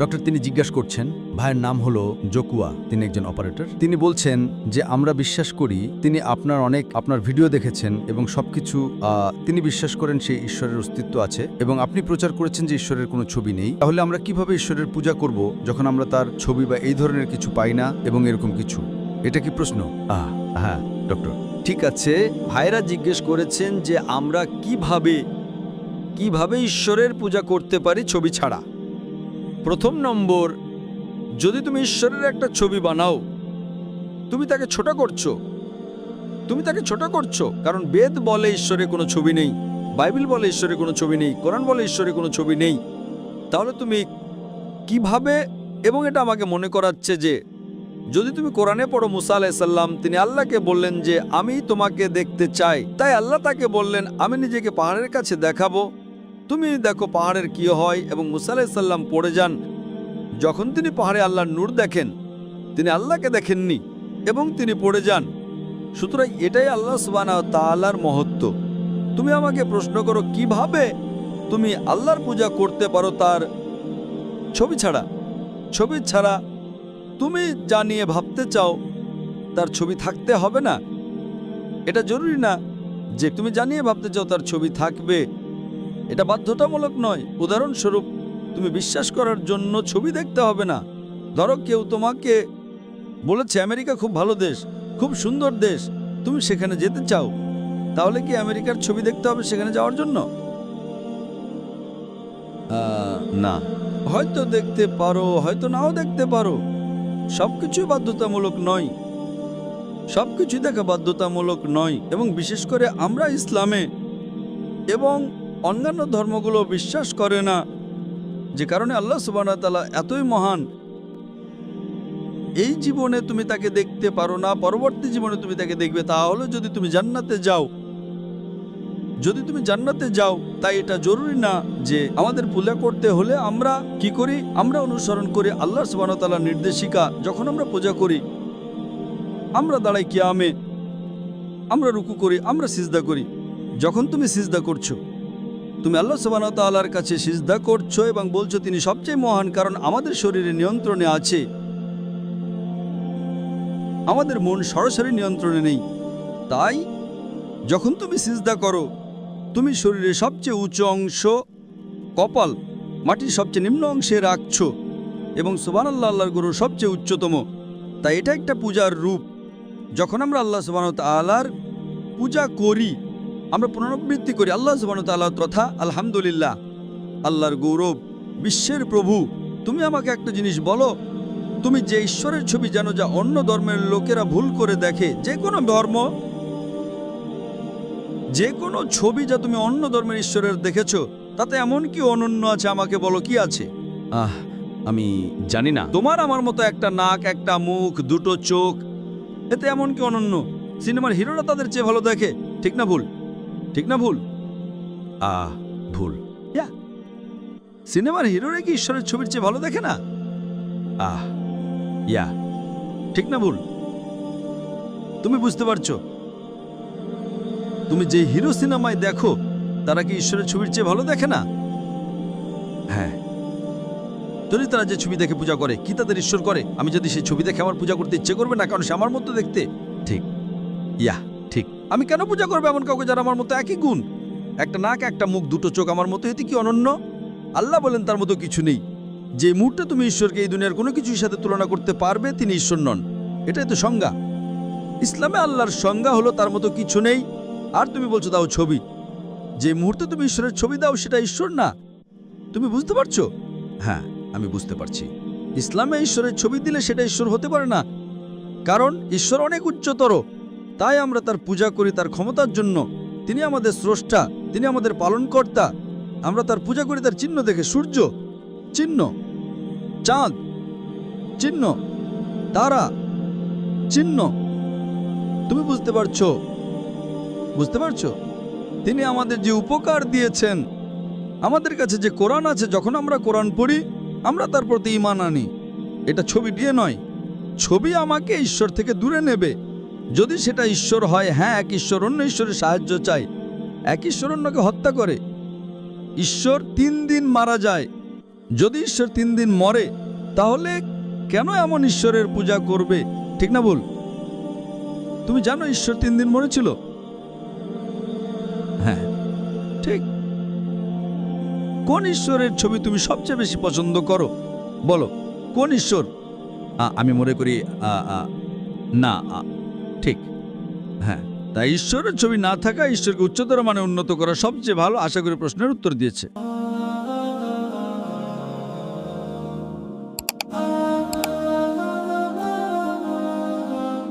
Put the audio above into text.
Doctor তিনি জিজ্ঞাসা করছেন, ভাইয়ের নাম হলো জকুয়া, তিনি একজন অপারেটর। তিনি বলছেন যে আমরা বিশ্বাস করি তিনি আপনার ভিডিও দেখেছেন এবং সবকিছু তিনি বিশ্বাস করেন সেই ঈশ্বরের অস্তিত্ব আছে এবং আপনি প্রচার করেছেন যে ঈশ্বরের কোনো ছবি নেই। তাহলে আমরা কিভাবে ঈশ্বরের পূজা করব যখন আমরা তার ছবি বা এই ধরনের কিছু পাই না এবং এরকম কিছু? এটা কি প্রশ্ন? হ্যাঁ ডক্টর। ঠিক আছে, ভাইরা জিজ্ঞেস করেছেন যে আমরা কিভাবে ঈশ্বরের পূজা করতে পারি ছবি ছাড়া। প্রথম নম্বর, যদি তুমি ঈশ্বরের একটা ছবি বানাও, তুমি তাকে ছোট করছো, কারণ বেদ বলে ঈশ্বরের কোনো ছবি নেই, বাইবেল বলে ঈশ্বরের কোনো ছবি নেই, কোরআন বলে ঈশ্বরের কোনো ছবি নেই। তাহলে তুমি কিভাবে? এবং এটা আমাকে মনে করাচ্ছে যে যদি তুমি কোরআনে পড়ো, মুসা আলাইহিস সালাম তিনি আল্লাহকে বললেন যে আমি তোমাকে দেখতে চাই, তাই আল্লাহ তাকে বললেন আমি নিজেকে পাহাড়ের কাছে দেখাবো, তুমি দেখো পাহাড়ের কি হয়। এবং মুসা আলাইহিস সালাম পড়ে যান, যখন তিনি পাহাড়ে আল্লাহর নূর দেখেন, তিনি আল্লাহকে দেখেননি এবং তিনি পড়ে যান। সুতরাং এটাই আল্লাহ সুবহানাহু ওয়া তাআলার মহত্ব। তুমি আমাকে প্রশ্ন করো কিভাবে তুমি আল্লাহর পূজা করতে পারো তার ছবি ছাড়া। তুমি যা নিয়ে ভাবতে চাও তার ছবি থাকতে হবে না। এটা জরুরি না যে তুমি জানিয়ে ভাবতে চাও তার ছবি থাকবে, এটা বাধ্যতামূলক নয়। উদাহরণস্বরূপ, তুমি বিশ্বাস করার জন্য ছবি দেখতে হবে না। ধরো কেউ তোমাকে বলেছে আমেরিকা খুব ভালো দেশ, খুব সুন্দর দেশ, তুমি সেখানে যেতে চাও, তাহলে কি আমেরিকার ছবি দেখতে হবে সেখানে যাওয়ার জন্য? না, হয়তো দেখতে পারো, হয়তো নাও দেখতে পারো। সবকিছুই বাধ্যতামূলক নয়, সবকিছুই দেখা বাধ্যতামূলক নয়। এবং বিশেষ করে আমরা ইসলামে এবং অন্যান্য ধর্মগুলো বিশ্বাস করে না, যে কারণে আল্লাহ সুবহানাহু ওয়া তাআলা এতই মহান, এই জীবনে তুমি তাকে দেখতে পারো না, পরবর্তী জীবনে তুমি তাকে দেখবে। তাহলে যদি তুমি জান্নাতে যাও, তাই এটা জরুরি না যে আমাদের পূজা করতে হলে আমরা কি করি? আমরা অনুসরণ করি আল্লাহ সুবহানাহু ওয়া তাআলার নির্দেশিকা। যখন আমরা পূজা করি, আমরা দাঁড়াই কিয়ামে, আমরা রুকু করি, আমরা সিজদা করি। যখন তুমি সিজদা করছো, তুমি আল্লাহ সুবহানাহু ওয়া তাআলার কাছে সিজদা করছো এবং বলছো তিনি সবচেয়ে মহান, কারণ আমাদের শরীরে নিয়ন্ত্রণে আছে, আমাদের মন সরাসরি নিয়ন্ত্রণে নেই। তাই যখন তুমি সিজদা করো, তুমি শরীরের সবচেয়ে উঁচু অংশ, কপাল মাটির সবচেয়ে নিম্ন অংশে রাখছো এবং সুবহানাল্লাহ আল্লাহর গুরু সবচেয়ে উচ্চতম। তাই এটা একটা পূজার রূপ। যখন আমরা আল্লাহ সুবহানাহু ওয়া তাআলার পূজা করি, আমরা পুনরাবৃত্তি করি আল্লাহ সুবহানাহু ওয়া তাআলার কথা, আলহামদুলিল্লাহ, আল্লাহর গৌরব, বিশ্বের প্রভু। তুমি আমাকে একটা জিনিস বলো, তুমি যে ঈশ্বরের ছবি জানো যা অন্য ধর্মের লোকেরা ভুল করে দেখে, যে কোনো ধর্ম, যে কোনো ছবি যা তুমি অন্য ধর্মের ঈশ্বরের দেখেছো, তাতে এমন কি অনন্য আছে? আমাকে বলো, কি আছে? আমি জানি না। তোমার আমার মতো একটা নাক, একটা মুখ, দুটো চোখ, এতে এমন কি অনন্য? সিনেমার হিরোরা তাদের চেয়ে ভালো দেখে, ঠিক না ভুল? ভুল। সিনেমার হিরোরা কি ঈশ্বরের ছবির চেয়ে ভালো দেখে না? ঠিক না ভুল? তুমি বুঝতে পারছো? তুমি যে হিরো সিনেমায় দেখো, তারা কি ঈশ্বরের ছবির চেয়ে ভালো দেখে না? হ্যাঁ। যদি তারা যে ছবি দেখে পূজা করে, কি তাদের ঈশ্বর করে? আমি যদি সেই ছবি দেখে আমার পূজা করতে ইচ্ছে করবে না, কারণ সে আমার মতো দেখতে। ঠিক। ঠিক। আমি কেন পূজা করবো এমন কাউকে যারা আমার মতো একই গুণ? একটা নাক, একটা মুখ, দুটো চোখ আমার মতো, এতে কি অনন্য? আল্লাহ বলেন তার মতো কিছু নেই। যে মুহূর্তে তুমি ঈশ্বরকে এই দুনিয়ার কোনো কিছুর সাথে তুলনা করতে পারবে, তিনি ঈশ্বর নন। এটাই তো সংজ্ঞা। ইসলামে আল্লাহর সংজ্ঞা হলো তার মতো কিছু নেই। আর তুমি বলছো দাও ছবি। যে মুহূর্তে তুমি ঈশ্বরের ছবি দাও, সেটা ঈশ্বর না। তুমি বুঝতে পারছো? হ্যাঁ, আমি বুঝতে পারছি। ইসলামে ঈশ্বরের ছবি দিলে সেটা ঈশ্বর হতে পারে না, কারণ ঈশ্বর অনেক উচ্চতর। তাই আমরা তার পূজা করি তার ক্ষমতার জন্য। তিনি আমাদের স্রষ্টা, তিনি আমাদের পালনকর্তা। আমরা তার পূজা করি তার চিহ্ন দেখে। সূর্য চিহ্ন, চাঁদ চিহ্ন, তারা চিহ্ন। তুমি বুঝতে পারছো? তিনি আমাদের যে উপকার দিয়েছেন, আমাদের কাছে যে কোরআন আছে, যখন আমরা কোরআন পড়ি, আমরা তার প্রতি ঈমান আনি। এটা ছবি দিয়ে নয়। ছবি আমাকে ঈশ্বর থেকে দূরে নেবে। যদি সেটা ঈশ্বর হয়, হ্যাঁ, এক ঈশ্বর অন্য ঈশ্বরের সাহায্য চায়, এক ঈশ্বর অন্যকে হত্যা করে। ঈশ্বর 3 দিন মারা যায়, যদি ঈশ্বর 3 দিন মরে তাহলে কেন এমন ঈশ্বরের পূজা করবে? ঠিক না ভুল? তুমি জানো ঈশ্বর 3 দিন মরেছিল? হ্যাঁ, ঠিক। কোন ঈশ্বরের ছবি তুমি সবচেয়ে বেশি পছন্দ করো? বলো, কোন ঈশ্বর? আমি মনে করি না, ঠিক। হ্যাঁ, তাই ঈশ্বরের ছবি না থাকা ঈশ্বরকে উচ্চতর মানে উন্নত করা সবচেয়ে ভালো। আশা করি প্রশ্নের উত্তর দিয়েছে।